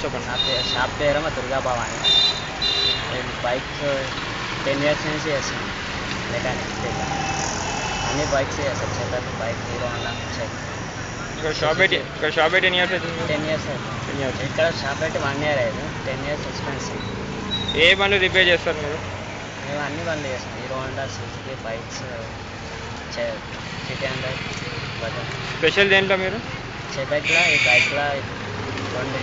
చెప్పండి. నా షాప్ పేరేమో దుర్గా భవాని. నేను బైక్స్ 10 ఇయర్స్ నుంచి చేస్తున్నాను మెకానిక్ ఫీల్డ్. అన్ని బైక్స్ చేస్తాను, చేతర్ బైక్, హీరో హోండా, ఇక్కడ షాప్ పెట్టి ఎన్ని ఇయర్స్ అవుతుంది? 10 ఇయర్స్ అవుతుంది. 10 years. ఇక్కడ షాప్ పెట్టి 1 year అయింది. 10 years ఎక్స్పీరియన్స్. ఏ బండ్లు రిపేర్ చేస్తారు మీరు? మేము అన్ని బండ్లు చేస్తాం, hero Honda, Suzuki bikes, city hundred, Bajaj. Special దేంట్లో మీరు? చేతక్లా, ఈ బైక్లా రెండు.